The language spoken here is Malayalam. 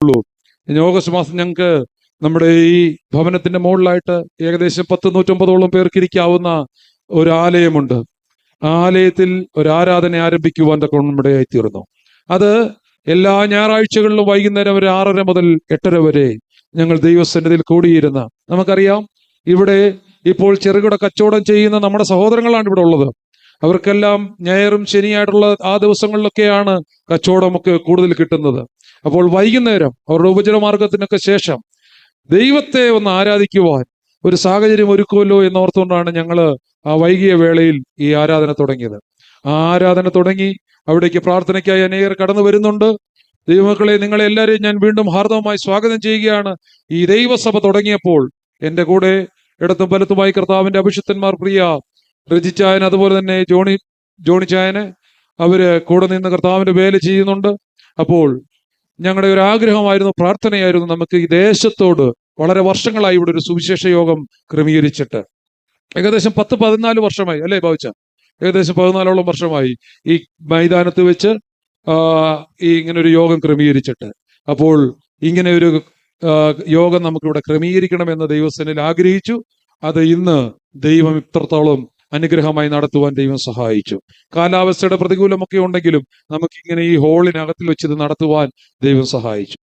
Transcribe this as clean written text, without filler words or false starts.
ഉള്ളൂ. ഓഗസ്റ്റ് മാസം ഞങ്ങൾക്ക് നമ്മുടെ ഈ ഭവനത്തിന്റെ മുകളിലായിട്ട് ഏകദേശം 100-150 പേർക്ക് ഇരിക്കാവുന്ന ഒരു ആലയമുണ്ട്. ആ ആലയത്തിൽ ഒരു ആരാധന ആരംഭിക്കുവാൻ നമ്മുടെ ആയിത്തീർന്നു. അത് എല്ലാ ഞായറാഴ്ചകളിലും വൈകുന്നേരം ഒരു 6:30 മുതൽ 8:30 വരെ ഞങ്ങൾ ദൈവസന്നിധിയിൽ കൂടിയിരുന്ന, നമുക്കറിയാം ഇവിടെ ഇപ്പോൾ ചെറുകിട കച്ചവടം ചെയ്യുന്ന നമ്മുടെ സഹോദരങ്ങളാണ് ഇവിടെ ഉള്ളത്. അവർക്കെല്ലാം ഞായറും ശനിയായിട്ടുള്ള ആ ദിവസങ്ങളിലൊക്കെയാണ് കച്ചവടമൊക്കെ കൂടുതൽ കിട്ടുന്നത്. അപ്പോൾ വൈകുന്നേരം അവരുടെ ഉപജനമാർഗത്തിനൊക്കെ ശേഷം ദൈവത്തെ ഒന്ന് ആരാധിക്കുവാൻ ഒരു സാഹചര്യം ഒരുക്കുമല്ലോ എന്നോർത്തുകൊണ്ടാണ് ഞങ്ങൾ ആ വൈകിയ വേളയിൽ ഈ ആരാധന തുടങ്ങിയത്. ആ ആരാധന തുടങ്ങി അവിടേക്ക് പ്രാർത്ഥനയ്ക്കായി അനേകർ കടന്നു വരുന്നുണ്ട്. ദൈവമക്കളെ, നിങ്ങളെ എല്ലാവരെയും ഞാൻ വീണ്ടും ഹാർദവമായി സ്വാഗതം ചെയ്യുകയാണ്. ഈ ദൈവസഭ തുടങ്ങിയപ്പോൾ എൻ്റെ കൂടെ ഇടത്തും വലത്തുമായി കർത്താവിന്റെ അഭിഷിക്തന്മാർ പ്രിയ രജിച്ചായൻ, അതുപോലെ തന്നെ ജോണി ചായന്, അവര് കൂടെ നിന്ന് കർത്താവിന്റെ വേല ചെയ്യുന്നുണ്ട്. അപ്പോൾ ഞങ്ങളുടെ ഒരു ആഗ്രഹമായിരുന്നു, പ്രാർത്ഥനയായിരുന്നു, നമുക്ക് ഈ ദേശത്തോട് വളരെ വർഷങ്ങളായി ഇവിടെ ഒരു സുവിശേഷ യോഗം ക്രമീകരിച്ചിട്ട് ഏകദേശം 10-14 വർഷമായി അല്ലേ ഭാവിച്ച? ഏകദേശം 14ഓളം വർഷമായി ഈ മൈതാനത്ത് വെച്ച് ഈ ഇങ്ങനെ ഒരു യോഗം ക്രമീകരിച്ചിട്ട്. അപ്പോൾ ഇങ്ങനെ ഒരു യോഗം നമുക്കിവിടെ ക്രമീകരിക്കണമെന്ന് ദൈവസേനയിൽ ആഗ്രഹിച്ചു. അത് ഇന്ന് ദൈവം ഇത്രത്തോളം അനുഗ്രഹമായി നടത്തുവാൻ ദൈവം സഹായിച്ചു. കാലാവസ്ഥയുടെ പ്രതികൂലമൊക്കെ ഉണ്ടെങ്കിലും നമുക്കിങ്ങനെ ഈ ഹോളിനകത്തിൽ വെച്ച് ഇത് നടത്തുവാൻ ദൈവം സഹായിച്ചു.